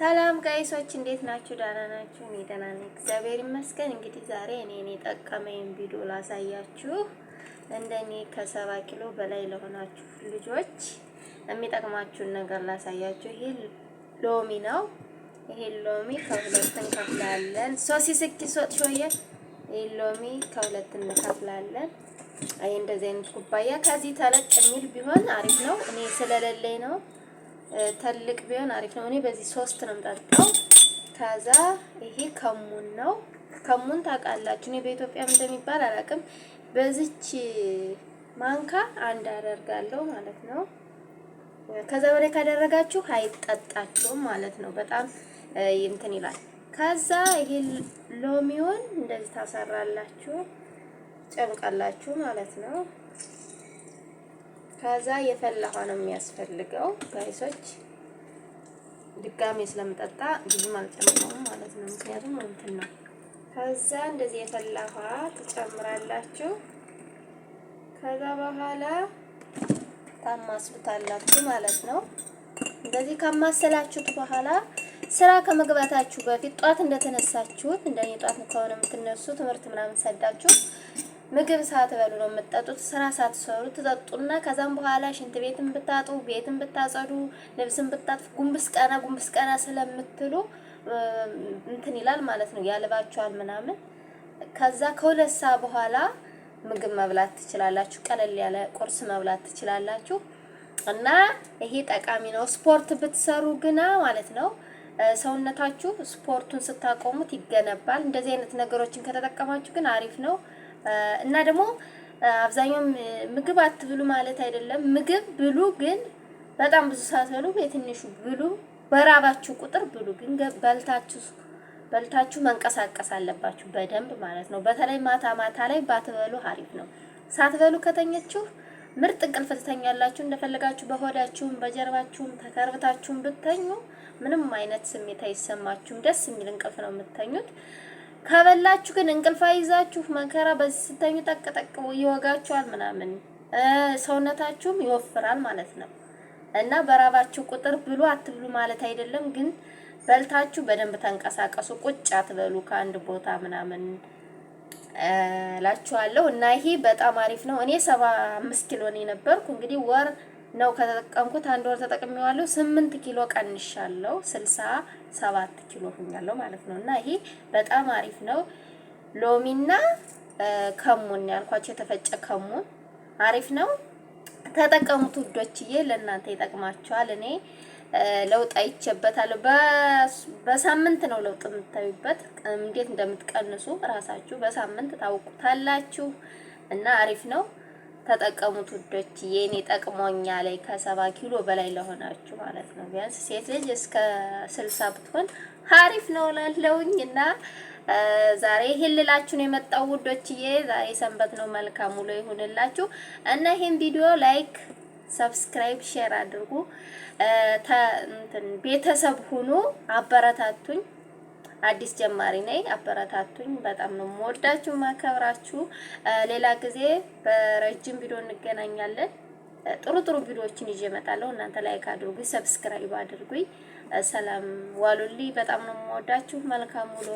ሰላም ጋይሶች እንዴት ናችሁ? ደህና ናችሁ? እኔ ደህና ነኝ፣ እግዚአብሔር ይመስገን። እንግዲህ ዛሬ እኔ ጠቀመኝ ቪዲዮ ላሳያችሁ። እንደኔ ከ70 ኪሎ በላይ ለሆናችሁ ልጆች የሚጠቅማችሁን ነገር ላሳያችሁ። ይሄ ሎሚ ነው። ይሄ ሎሚ ከሁለት እንከፍላለን። ሶሲ ስኪ ሶት ሾየ ይሄ ሎሚ ከሁለት እንከፍላለን። አይ እንደዚህ አይነት ኩባያ ከዚህ ተለቅ የሚል ቢሆን አሪፍ ነው። እኔ ስለሌለኝ ነው። ተልቅ ቢሆን አሪፍ ነው። እኔ በዚህ 3 ነው የምጠጣው። ከዛ ይሄ ከሙን ነው። ከሙን ታውቃላችሁ? እኔ በኢትዮጵያ እንደሚባል አላውቅም። በዚች ማንካ አንድ አደርጋለሁ ማለት ነው። ከዛ በላይ ካደረጋችሁ አይጠጣችሁም ማለት ነው። በጣም እንትን ይላል። ከዛ ይሄ ሎሚውን እንደዚህ ታሰራላችሁ፣ ጨምቃላችሁ ማለት ነው። ከዛ የፈላ ውሃ ነው የሚያስፈልገው ጋይሶች። ድጋሜ ስለምጠጣ ብዙም አልጨምረውም ማለት ነው፣ ምክንያቱም እንትን ነው። ከዛ እንደዚህ የፈላ ውሃ ትጨምራላችሁ። ከዛ በኋላ ታማስሉታላችሁ ማለት ነው። እንደዚህ ካማሰላችሁት በኋላ ስራ ከመግባታችሁ በፊት ጧት እንደተነሳችሁት እንደኔ ጧት ከሆነ የምትነሱ ትምህርት ምናምን ሰዳችሁ ምግብ ሳትበሉ ነው የምትጠጡት። ስራ ሳትሰሩ ትጠጡና ከዛም በኋላ ሽንት ቤትን ብታጡ፣ ቤትን ብታጸዱ፣ ልብስን ብታጥፉ ጉንብስ ቀና ስለምትሉ እንትን ይላል ማለት ነው፣ ያልባችኋል ምናምን። ከዛ ከሁለት ሰዓት በኋላ ምግብ መብላት ትችላላችሁ። ቀለል ያለ ቁርስ መብላት ትችላላችሁ። እና ይሄ ጠቃሚ ነው። ስፖርት ብትሰሩ ግና ማለት ነው ሰውነታችሁ ስፖርቱን ስታቆሙት ይገነባል። እንደዚህ አይነት ነገሮችን ከተጠቀማችሁ ግን አሪፍ ነው። እና ደግሞ አብዛኛው ምግብ አትብሉ ማለት አይደለም። ምግብ ብሉ፣ ግን በጣም ብዙ ሳትበሉ በትንሹ ብሉ። በራባችሁ ቁጥር ብሉ፣ ግን በልታችሁ መንቀሳቀስ አለባችሁ በደንብ ማለት ነው። በተለይ ማታ ላይ ባትበሉ አሪፍ ነው። ሳትበሉ ከተኛችሁ ምርጥ እንቅልፍ ትተኛላችሁ። እንደፈለጋችሁ በሆዳችሁም በጀርባችሁም ተከርብታችሁም ብትተኙ ምንም አይነት ስሜት አይሰማችሁም። ደስ የሚል እንቅልፍ ነው የምትተኙት። ከበላችሁ ግን እንቅልፍ አይዛችሁ መከራ በዚህ ስተኙ ጠቅጠቅ ይወጋችኋል ምናምን፣ ሰውነታችሁም ይወፍራል ማለት ነው። እና በራባችሁ ቁጥር ብሉ አትብሉ ማለት አይደለም፣ ግን በልታችሁ በደንብ ተንቀሳቀሱ። ቁጭ አትበሉ ከአንድ ቦታ ምናምን እላችኋለሁ። እና ይሄ በጣም አሪፍ ነው። እኔ 75 ኪሎ ነው ነበርኩ። እንግዲህ ወር ነው ከተጠቀምኩት፣ አንድ ወር ተጠቅሜዋለሁ። 8 ኪሎ ቀንሻለሁ። 67 ኪሎ ሆኛለሁ ማለት ነው። እና ይሄ በጣም አሪፍ ነው። ሎሚና ከሙን ያልኳችሁ የተፈጨ ከሙን አሪፍ ነው። ተጠቀሙት ውዶችዬ፣ ለእናንተ ይጠቅማችኋል። እኔ ለውጥ አይቼበታለሁ። በሳምንት ነው ለውጥ የምታዩበት። እንዴት እንደምትቀንሱ ራሳችሁ በሳምንት ታውቁታላችሁ። እና አሪፍ ነው። ተጠቀሙት ውዶችዬ። እኔ ጠቅሞኛል ከ70 ኪሎ በላይ ለሆናችሁ ማለት ነው። ቢያንስ ሴት ልጅ እስከ 60 ብትሆን አሪፍ ነው ላለውኝ። እና ዛሬ ይሄን ልላችሁ ነው የመጣው ውዶችዬ። ዛሬ ሰንበት ነው። መልካም ውሎ ይሁንላችሁ። እና ይሄን ቪዲዮ ላይክ፣ ሰብስክራይብ፣ ሼር አድርጉ። ቤተሰብ ሁኑ፣ አበረታቱኝ። አዲስ ጀማሪ ነኝ፣ አበረታቱኝ። በጣም ነው የምወዳችሁ ማከብራችሁ። ሌላ ጊዜ በረጅም ቪዲዮ እንገናኛለን። ጥሩ ቪዲዮዎችን ይዤ እመጣለሁ። እናንተ ላይክ አድርጉኝ፣ ሰብስክራይብ አድርጉኝ። ሰላም ዋሉልኝ። በጣም ነው የምወዳችሁ። መልካም ውሎ